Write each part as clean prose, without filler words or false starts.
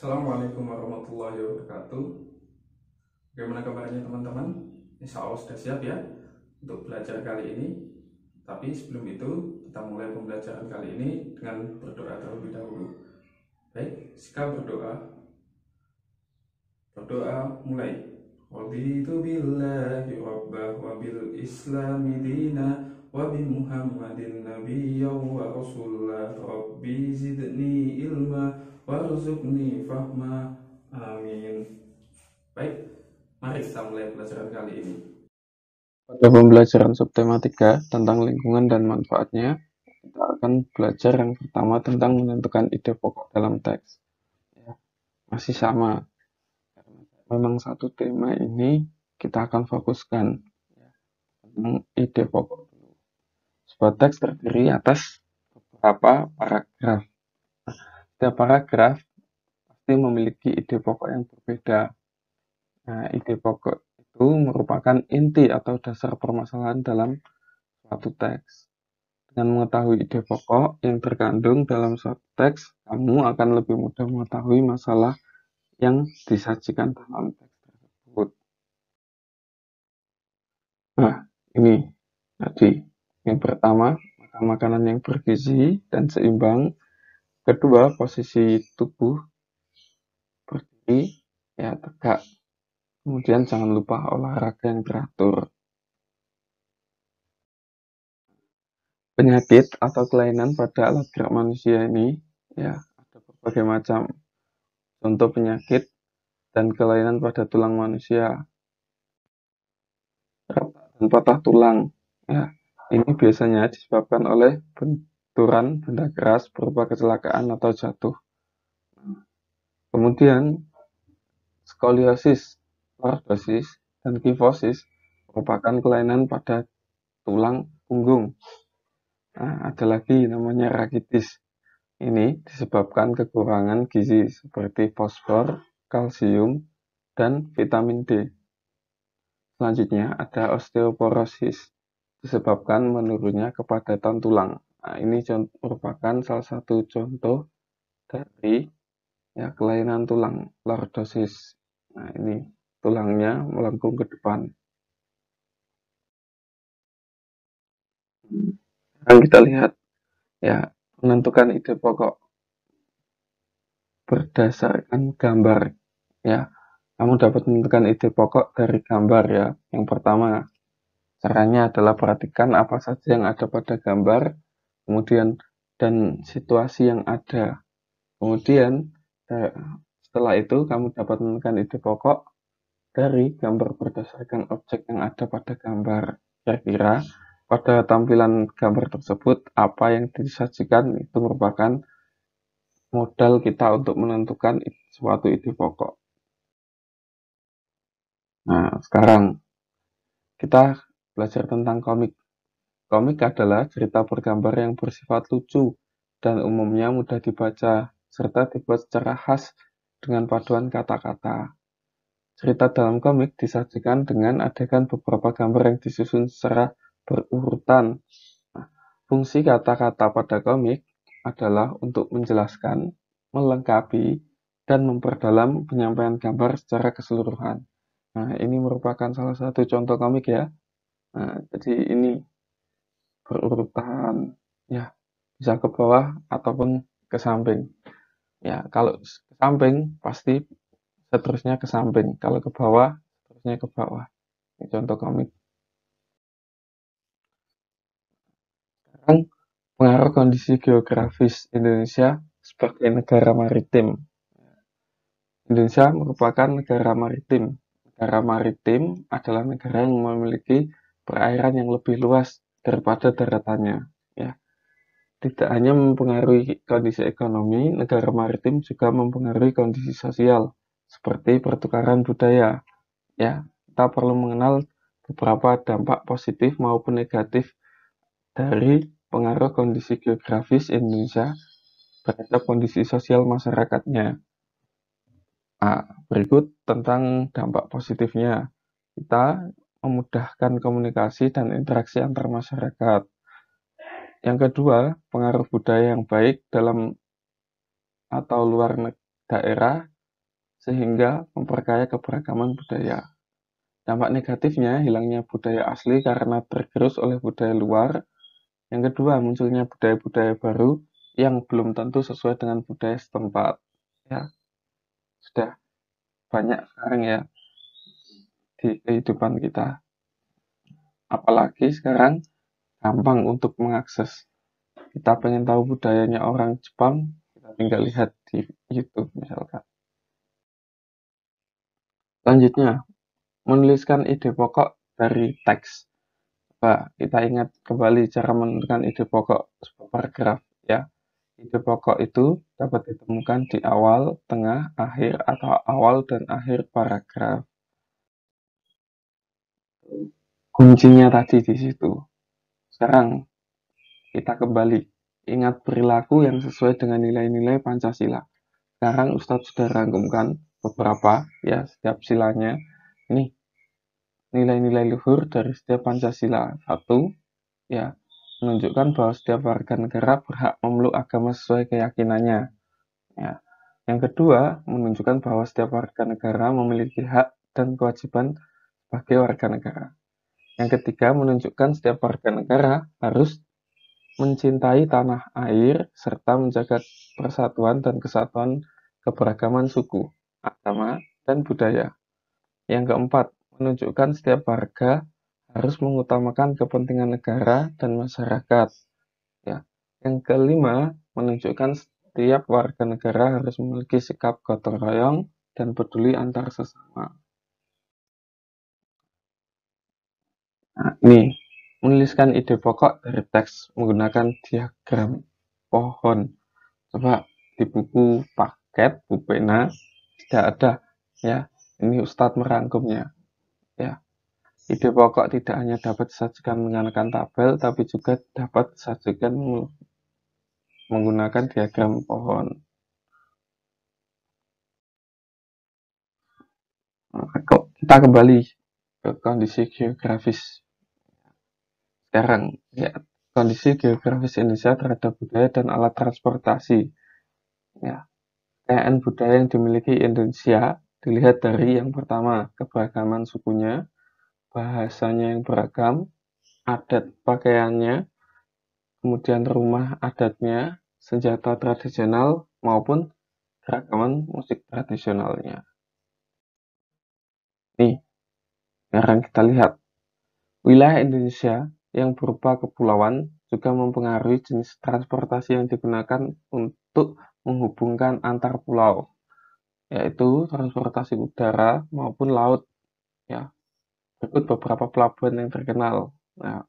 Assalamualaikum warahmatullahi wabarakatuh. Bagaimana kabarnya teman-teman? Insya Allah sudah siap ya untuk belajar kali ini. Tapi sebelum itu kita mulai pembelajaran kali ini dengan berdoa terlebih dahulu. Baik, sikap berdoa. Berdoa mulai. Raditu billahi rabbah wa bil islami dina wa bi muhammadin nabiyya wa rasulullah rabbi zidni ilma warzuqni fahma amin. Baik, mari kita mulai pelajaran kali ini. Pada pembelajaran subtematika tentang lingkungan dan manfaatnya, kita akan belajar yang pertama tentang menentukan ide pokok dalam teks. Ya, masih sama, memang satu tema ini kita akan fokuskan ya, tentang ide pokok. Sebuah teks terdiri atas beberapa paragraf. Setiap paragraf pasti memiliki ide pokok yang berbeda. Nah, ide pokok itu merupakan inti atau dasar permasalahan dalam suatu teks. Dengan mengetahui ide pokok yang terkandung dalam suatu teks, kamu akan lebih mudah mengetahui masalah yang disajikan dalam teks tersebut. Nah, ini tadi yang pertama, makan makanan yang bergizi dan seimbang. Kedua, posisi tubuh berdiri, ya tegak. Kemudian jangan lupa olahraga yang teratur. Penyakit atau kelainan pada alat gerak manusia ini, ya ada berbagai macam. Contoh penyakit dan kelainan pada tulang manusia, retak dan patah tulang. Ya, ini biasanya disebabkan oleh benturan benda keras berupa kecelakaan atau jatuh. Kemudian skoliosis, lordosis, dan kifosis merupakan kelainan pada tulang punggung. Nah, ada lagi namanya rakitis. Ini disebabkan kekurangan gizi seperti fosfor, kalsium, dan vitamin D. Selanjutnya ada osteoporosis, disebabkan menurunnya kepadatan tulang. Nah, ini merupakan salah satu contoh dari ya kelainan tulang, lordosis. Nah, ini tulangnya melengkung ke depan. Sekarang kita lihat ya menentukan ide pokok berdasarkan gambar. Ya, kamu dapat menentukan ide pokok dari gambar ya. Yang pertama, caranya adalah perhatikan apa saja yang ada pada gambar, kemudian dan situasi yang ada. Kemudian setelah itu kamu dapat menentukan ide pokok dari gambar berdasarkan objek yang ada pada gambar. Kira-kira pada tampilan gambar tersebut apa yang disajikan itu merupakan modal kita untuk menentukan suatu ide pokok. Nah, sekarang kita belajar tentang komik. Komik adalah cerita bergambar yang bersifat lucu dan umumnya mudah dibaca, serta dibuat secara khas dengan paduan kata-kata. Cerita dalam komik disajikan dengan adegan beberapa gambar yang disusun secara berurutan. Nah, fungsi kata-kata pada komik adalah untuk menjelaskan, melengkapi, dan memperdalam penyampaian gambar secara keseluruhan. Nah, ini merupakan salah satu contoh komik ya. Nah, jadi ini berurutan ya, bisa ke bawah ataupun ke samping. Ya, kalau ke samping pasti seterusnya ke samping, kalau ke bawah seterusnya ke bawah. Ini contoh komik. Sekarang pengaruh kondisi geografis Indonesia sebagai negara maritim. Indonesia merupakan negara maritim. Negara maritim adalah negara yang memiliki perairan yang lebih luas daripada daratannya. Ya, tidak hanya mempengaruhi kondisi ekonomi, negara maritim juga mempengaruhi kondisi sosial, seperti pertukaran budaya. Ya, kita perlu mengenal beberapa dampak positif maupun negatif dari pengaruh kondisi geografis Indonesia terhadap kondisi sosial masyarakatnya. Nah, berikut tentang dampak positifnya. Kita memudahkan komunikasi dan interaksi antar masyarakat. Yang kedua, pengaruh budaya yang baik dalam atau luar daerah sehingga memperkaya keberagaman budaya. Dampak negatifnya, hilangnya budaya asli karena tergerus oleh budaya luar. Yang kedua, munculnya budaya-budaya baru yang belum tentu sesuai dengan budaya setempat. Ya, sudah banyak sekarang ya di kehidupan kita. Apalagi sekarang gampang untuk mengakses. Kita pengen tahu budayanya orang Jepang, kita tinggal lihat di YouTube misalkan. Selanjutnya, menuliskan ide pokok dari teks. Coba kita ingat kembali cara menentukan ide pokok sebuah paragraf ya. Ide pokok itu dapat ditemukan di awal, tengah, akhir, atau awal dan akhir paragraf. Kuncinya tadi di situ. Sekarang kita kembali. Ingat perilaku yang sesuai dengan nilai-nilai Pancasila. Sekarang Ustadz sudah rangkumkan beberapa ya setiap silanya. Ini nilai-nilai luhur dari setiap Pancasila. Satu, ya, menunjukkan bahwa setiap warga negara berhak memeluk agama sesuai keyakinannya. Ya. Yang kedua, menunjukkan bahwa setiap warga negara memiliki hak dan kewajiban sebagai warga negara. Yang ketiga, menunjukkan setiap warga negara harus mencintai tanah air serta menjaga persatuan dan kesatuan keberagaman suku, agama, dan budaya. Yang keempat, menunjukkan setiap warga harus mengutamakan kepentingan negara dan masyarakat. Ya. Yang kelima, menunjukkan setiap warga negara harus memiliki sikap gotong royong dan peduli antar sesama. Nah, ini menuliskan ide pokok dari teks menggunakan diagram pohon. Coba di buku paket Bu Pena tidak ada ya. Ini Ustadz merangkumnya ya. Ide pokok tidak hanya dapat disajikan menggunakan tabel, tapi juga dapat disajikan menggunakan diagram pohon. Kita kembali ke kondisi geografis sekarang. Ya, kondisi geografis Indonesia terhadap budaya dan alat transportasi. Ya, kekayaan budaya yang dimiliki Indonesia dilihat dari yang pertama, keberagaman sukunya, bahasanya yang beragam, adat pakaiannya, kemudian rumah adatnya, senjata tradisional, maupun keragaman musik tradisionalnya. Nih, sekarang kita lihat. Wilayah Indonesia yang berupa kepulauan juga mempengaruhi jenis transportasi yang digunakan untuk menghubungkan antar pulau, yaitu transportasi udara maupun laut. Ya, berikut beberapa pelabuhan yang terkenal. Nah,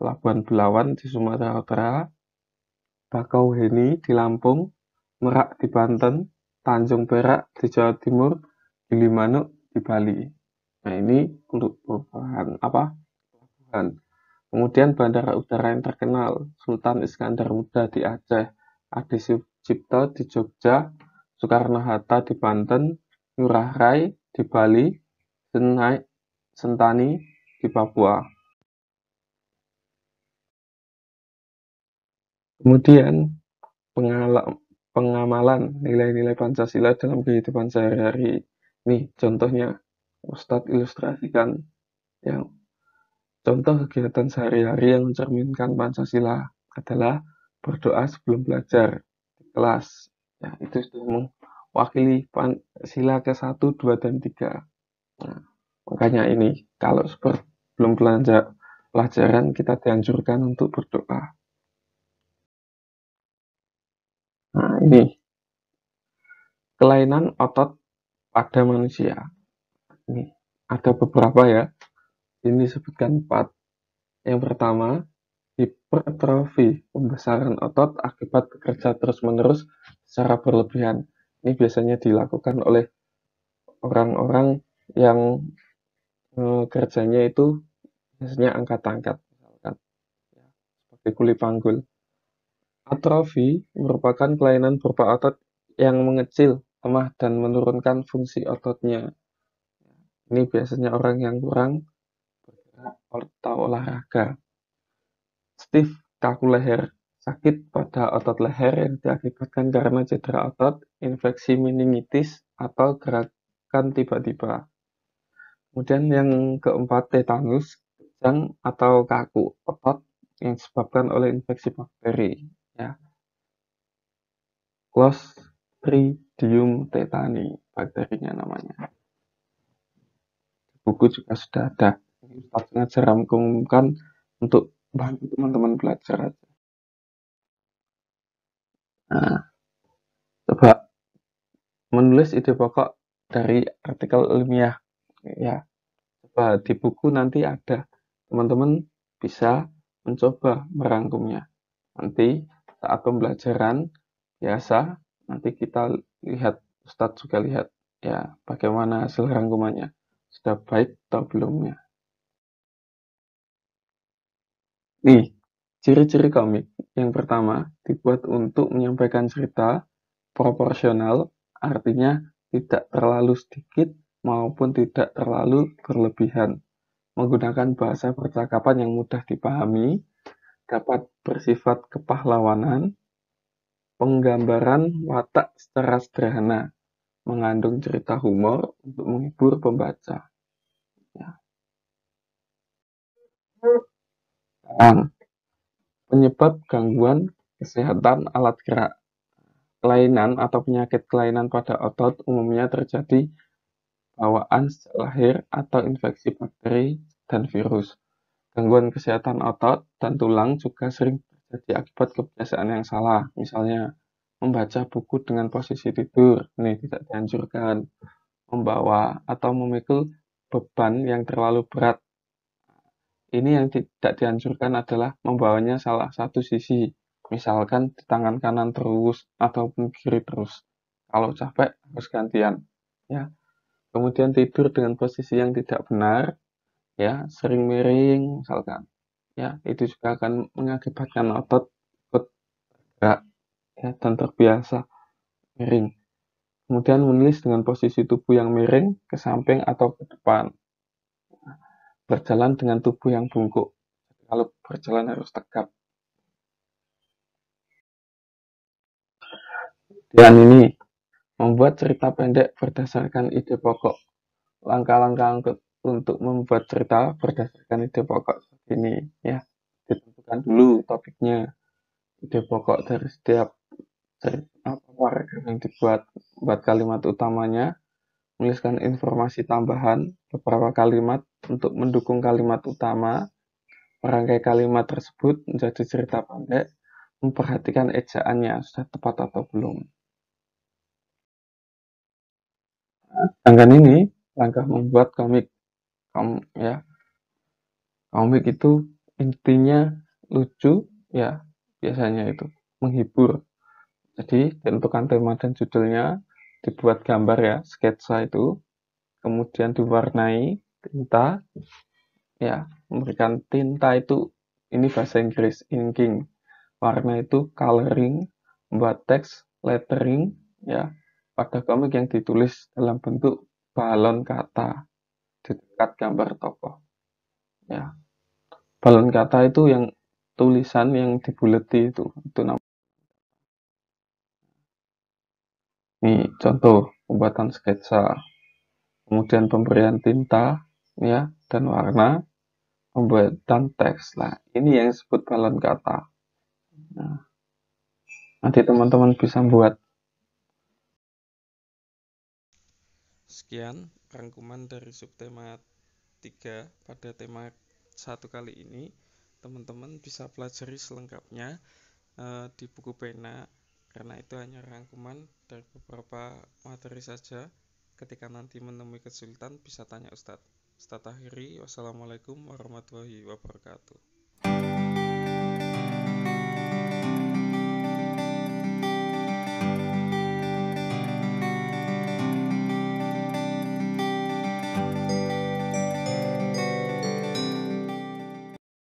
Pelabuhan Belawan di Sumatera Utara, Bakauheni di Lampung, Merak di Banten, Tanjung Perak di Jawa Timur, Gilimanuk di Bali. Nah, ini untuk perubahan pelabuhan. Kemudian bandara udara yang terkenal, Sultan Iskandar Muda di Aceh, Adi Sucipto di Jogja, Soekarno-Hatta di Banten, Ngurah Rai di Bali, Sentani di Papua. Kemudian pengamalan nilai-nilai Pancasila dalam kehidupan sehari-hari. Nih contohnya, Ustadz ilustrasikan yang contoh kegiatan sehari-hari yang mencerminkan Pancasila adalah berdoa sebelum belajar di kelas. Ya, itu sudah mewakili Pancasila ke-1, 2, dan 3. Nah, makanya ini, kalau sebelum pelajaran kita dianjurkan untuk berdoa. Nah, ini kelainan otot pada manusia. Ini ada beberapa ya. Ini disebutkan 4. Yang pertama, hipertrofi, pembesaran otot akibat bekerja terus-menerus secara berlebihan. Ini biasanya dilakukan oleh orang-orang yang kerjanya itu biasanya angkat-angkat, misalkan ya, sebagai kuli panggul. Atrofi merupakan kelainan berupa otot yang mengecil, lemah, dan menurunkan fungsi ototnya. Ini biasanya orang yang kurang bergerak atau olahraga. Stiff, kaku leher, sakit pada otot leher yang diakibatkan karena cedera otot, infeksi meningitis, atau gerakan tiba-tiba. Kemudian yang keempat, tetanus, kejang atau kaku otot yang disebabkan oleh infeksi bakteri. Ya, Clostridium tetani bakterinya namanya. Buku juga sudah ada. Ustaz sengaja rangkumkan untuk bantu teman-teman belajar. Nah, coba menulis ide pokok dari artikel ilmiah. Ya, coba di buku nanti ada. Teman-teman bisa mencoba merangkumnya. Nanti saat pembelajaran biasa, nanti kita lihat, Ustadz juga lihat ya bagaimana hasil rangkumannya. Sudah baik atau belumnya. Nih, ciri-ciri komik. Yang pertama, dibuat untuk menyampaikan cerita proporsional, artinya tidak terlalu sedikit maupun tidak terlalu berlebihan. Menggunakan bahasa percakapan yang mudah dipahami, dapat bersifat kepahlawanan, penggambaran watak secara sederhana, mengandung cerita humor untuk menghibur pembaca. Ya. Penyebab gangguan kesehatan alat gerak. Kelainan atau penyakit kelainan pada otot umumnya terjadi bawaan sejak lahir atau infeksi bakteri dan virus. Gangguan kesehatan otot dan tulang juga sering terjadi akibat kebiasaan yang salah. Misalnya, membaca buku dengan posisi tidur, ini tidak dianjurkan. Membawa atau memikul beban yang terlalu berat. Ini yang tidak dianjurkan adalah membawanya salah satu sisi, misalkan di tangan kanan terus ataupun kiri terus. Kalau capek harus gantian, ya. Kemudian tidur dengan posisi yang tidak benar, ya, sering miring misalkan. Ya, itu juga akan mengakibatkan otot bergerak ya, dan terbiasa miring. Kemudian menulis dengan posisi tubuh yang miring ke samping atau ke depan. Berjalan dengan tubuh yang bungkuk. Kalau berjalan harus tegap. Dan ini membuat cerita pendek berdasarkan ide pokok. Langkah-langkah untuk membuat cerita berdasarkan ide pokok seperti ini ya. Ditentukan dulu topiknya, ide pokok dari setiap paragraf yang dibuat, buat kalimat utamanya, menuliskan informasi tambahan beberapa kalimat untuk mendukung kalimat utama, merangkai kalimat tersebut menjadi cerita pendek, memperhatikan ejaannya sudah tepat atau belum. Sedangkan ini langkah membuat komik. Ya, komik itu intinya lucu, ya biasanya itu menghibur. Jadi tentukan tema dan judulnya, dibuat gambar ya, sketsa itu, kemudian diwarnai tinta, ya memberikan tinta itu, ini bahasa Inggris, inking, warna itu coloring, membuat teks lettering, ya pada komik yang ditulis dalam bentuk balon kata di dekat gambar tokoh. Ya, balon kata itu yang tulisan yang dibuleti itu namanya. Nih contoh pembuatan sketsa, kemudian pemberian tinta, ya dan warna, pembuatan teks. Nah, ini yang disebut balon kata. Nah, nanti teman-teman bisa buat. Sekian rangkuman dari subtema 3 pada tema 1 kali ini. Teman-teman bisa pelajari selengkapnya di buku pena, karena itu hanya rangkuman dari beberapa materi saja. Ketika nanti menemui kesulitan bisa tanya Ustadz. Ustadz akhiri, wassalamualaikum warahmatullahi wabarakatuh.